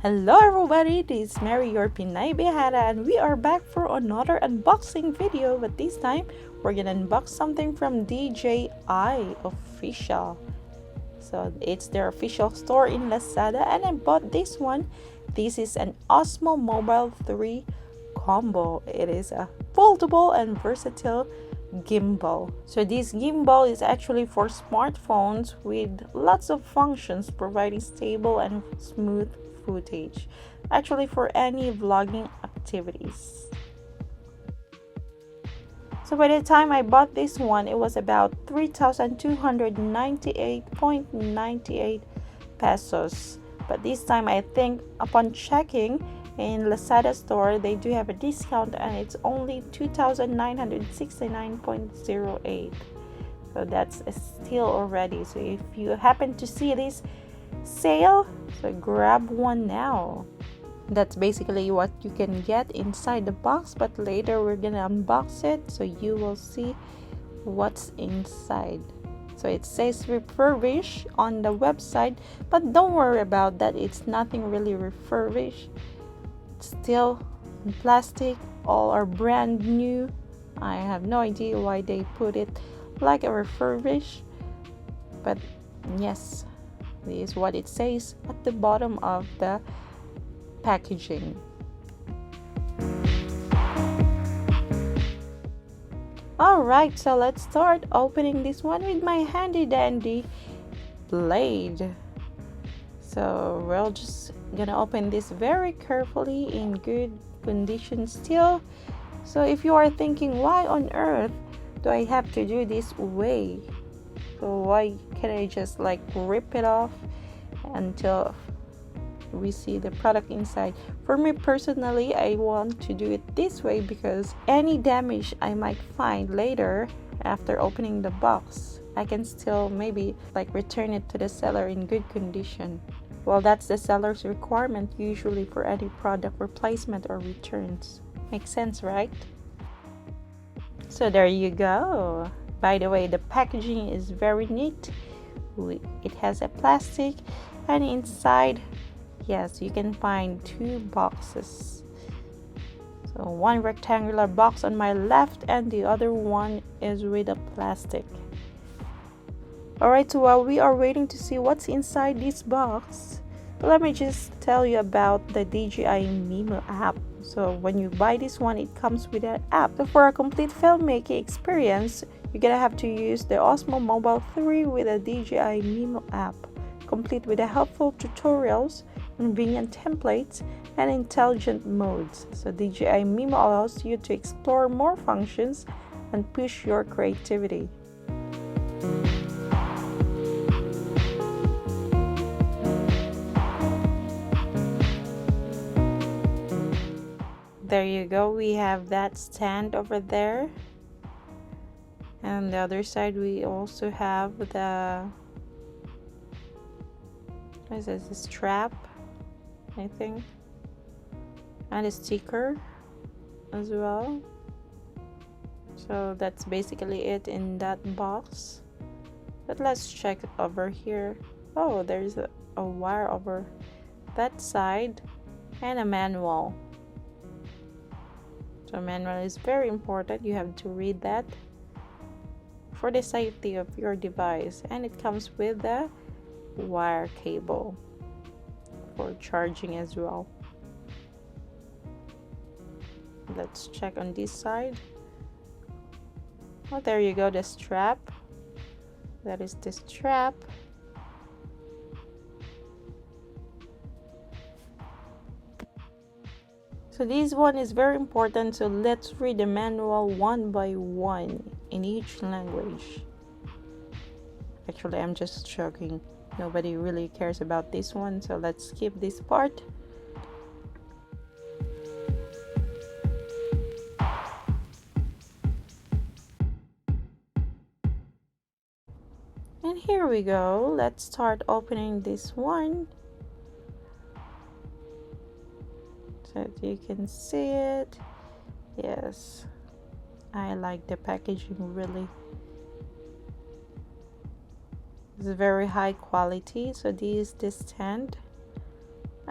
Hello everybody, this is Mary, your Pinay Bihara, and we are back for another unboxing video, but this time we're gonna unbox something from DJI Official. So it's their official store in Lazada, and I bought this one. This is an Osmo Mobile 3 combo. It is a foldable and versatile gimbal. So this gimbal is actually for smartphones with lots of functions, providing stable and smooth footage, actually for any vlogging activities. So by the time I bought this one, it was about 3,298.98 pesos. But this time I think upon checking in Lazada store, they do have a discount and it's only 2,969.08. So that's a steal already. So if you happen to see this sale, so grab one now. That's basically what you can get inside the box, but later we're gonna unbox it so you will see what's inside. So it says refurbished on the website, but don't worry about that, it's nothing really refurbished. It's still in plastic, all are brand new. I have no idea why they put it like a refurbished, but yes, this is what it says at the bottom of the packaging. Alright, so let's start opening this one with my handy dandy blade. So we're just gonna open this very carefully in good condition still. So if you are thinking, why on earth do I have to do this way? So why can't I just like rip it off until we see the product inside? For me personally, I want to do it this way because any damage I might find later after opening the box, I can still maybe like return it to the seller in good condition. Well, that's the seller's requirement usually for any product replacement or returns. Makes sense, right? So there you go. By the way, the packaging is very neat. It has a plastic, and inside, yes, you can find two boxes. So one rectangular box on my left and the other one is with a plastic. Alright, so while we are waiting to see what's inside this box, let me just tell you about the DJI Mimo app. So when you buy this one, it comes with an app. So for a complete filmmaking experience, you're gonna have to use the Osmo Mobile 3 with a DJI Mimo app, complete with the helpful tutorials, convenient templates, and intelligent modes. So DJI Mimo allows you to explore more functions and push your creativity. There you go, we have that stand over there, and on the other side we also have the, what is this, the strap, I think, and a sticker as well. So that's basically it in that box. But let's check over here. Oh, there's a wire over that side and a manual. So manual is very important. You have to read that for the safety of your device, and it comes with the wire cable for charging as well. Let's check on this side. Oh, there you go, the strap. That is the strap. So this one is very important, so let's read the manual one by one in each language. Actually, I'm just joking. Nobody really cares about this one, so let's skip this part. And here we go. Let's start opening this one. So you can see it. Yes, I like the packaging really. It's very high quality. So this is the stand,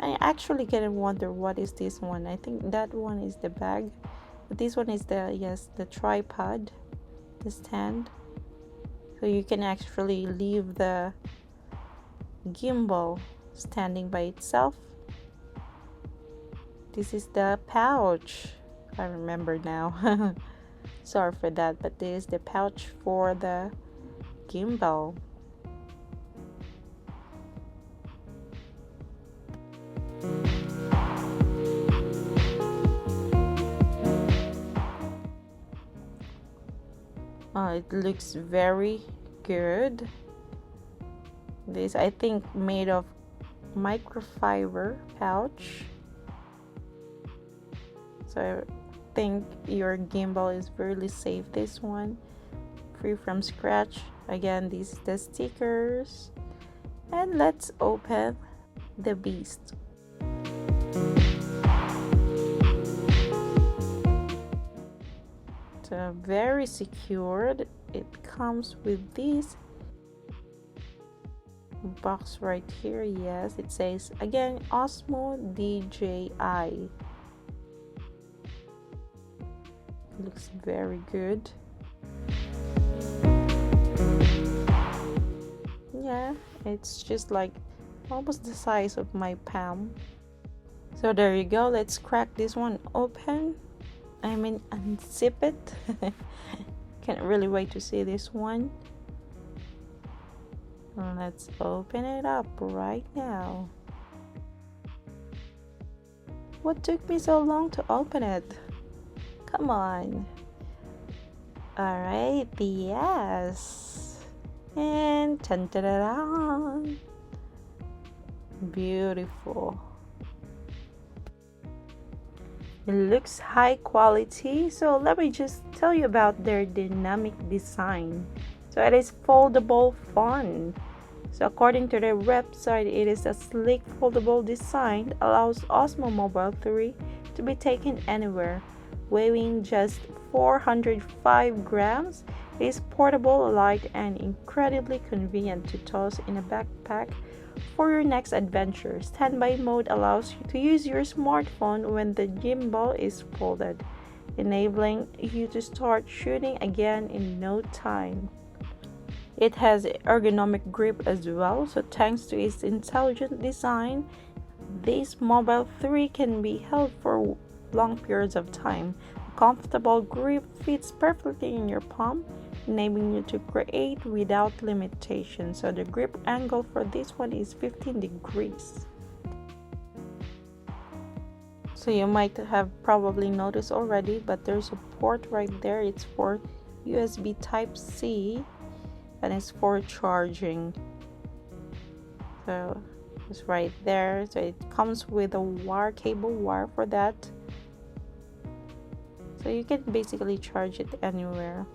I actually kind of wonder what is this one. I think that one is the bag, but this one is the, yes, the tripod, the stand. So you can actually leave the gimbal standing by itself. This is the pouch. I remember now. Sorry for that, but this is the pouch for the gimbal. It looks very good. This, I think, made of microfiber pouch. So I think your gimbal is really safe. This one, free from scratch. Again, these are the stickers. And let's open the beast. So very secured. It comes with this box right here. Yes, it says again Osmo DJI. Looks very good. Yeah, it's just like almost the size of my palm. So there you go. Let's crack this one open. I mean, unzip it. Can't really wait to see this one. Let's open it up right now. What took me so long to open it? Come on. Alright, yes. And tan-ta-da-da. Beautiful. It looks high quality, so let me just tell you about their dynamic design. So it is foldable fun. So according to their website, it is a sleek foldable design that allows Osmo Mobile 3 to be taken anywhere. Weighing just 405 grams, it is portable, light, and incredibly convenient to toss in a backpack for your next adventure. Standby mode allows you to use your smartphone when the gimbal is folded, enabling you to start shooting again in no time. It has ergonomic grip as well, so thanks to its intelligent design, this Mobile 3 can be held for long periods of time. A comfortable grip fits perfectly in your palm, enabling you to create without limitation. So the grip angle for this one is 15 degrees. So you might have probably noticed already, but there's a port right there. It's for USB Type-C. And it's for charging. So it's right there. So it comes with a cable wire for that. So you can basically charge it anywhere.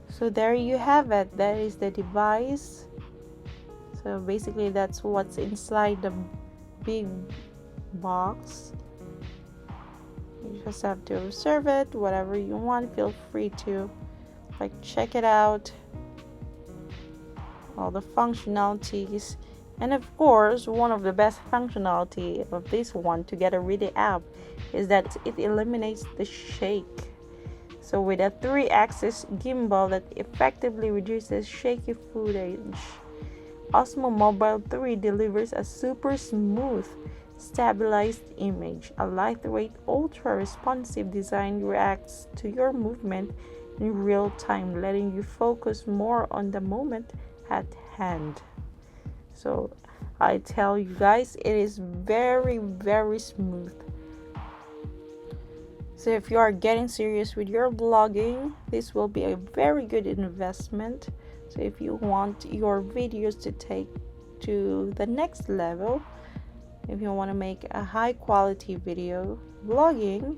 So there you have it. That is the device. So basically that's what's inside the big box. You just have to observe it, whatever you want. Feel free to check it out, all the functionalities. And of course, one of the best functionality of this one together with the app is that it eliminates the shake. So with a 3-axis gimbal that effectively reduces shaky footage, Osmo Mobile 3 delivers a super smooth stabilized image. A lightweight, ultra-responsive design reacts to your movement in real time, letting you focus more on the moment at hand. So I tell you guys, it is very, very smooth. So if you are getting serious with your vlogging, this will be a very good investment. So if you want your videos to take to the next level, if you want to make a high quality video vlogging,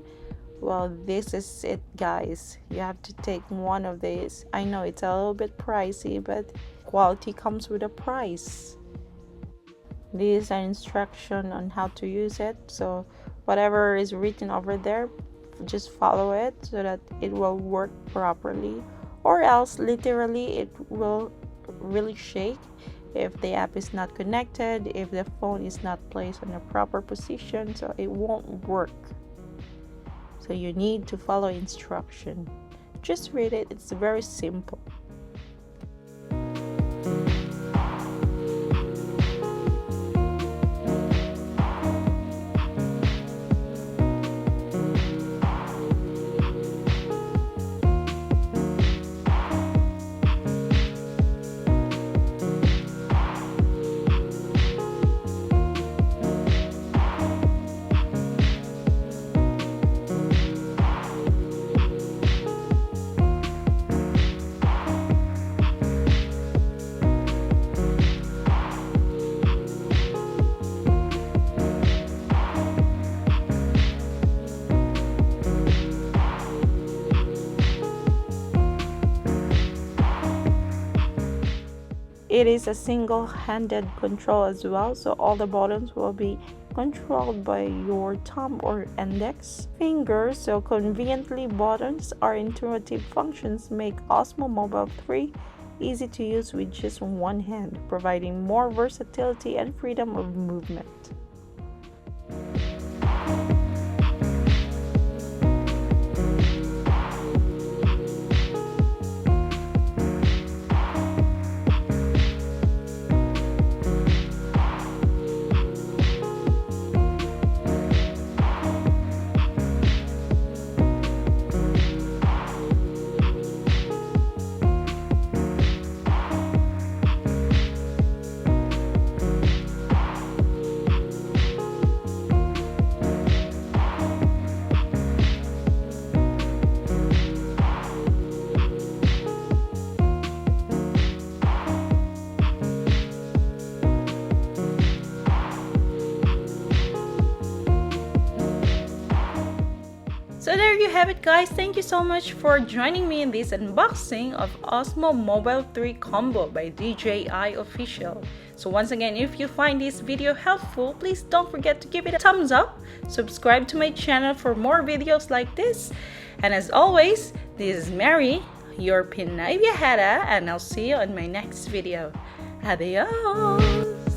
well, this is it, guys. You have to take one of these. I know it's a little bit pricey, but quality comes with a price. This is an instruction on how to use it, so whatever is written over there, just follow it so that it will work properly, or else literally it will really shake if the app is not connected, if the phone is not placed in a proper position, so it won't work. So you need to follow instruction. Just read it, it's very simple. It is a single-handed control as well, so all the buttons will be controlled by your thumb or index finger. So conveniently, buttons are intuitive functions make Osmo Mobile 3 easy to use with just one hand, providing more versatility and freedom of movement. So there you have it, guys. Thank you so much for joining me in this unboxing of Osmo Mobile 3 Combo by DJI Official. So once again, if you find this video helpful, please don't forget to give it a thumbs up, subscribe to my channel for more videos like this. And as always, this is Mary, your Pinay Viajera, and I'll see you on my next video. Adios!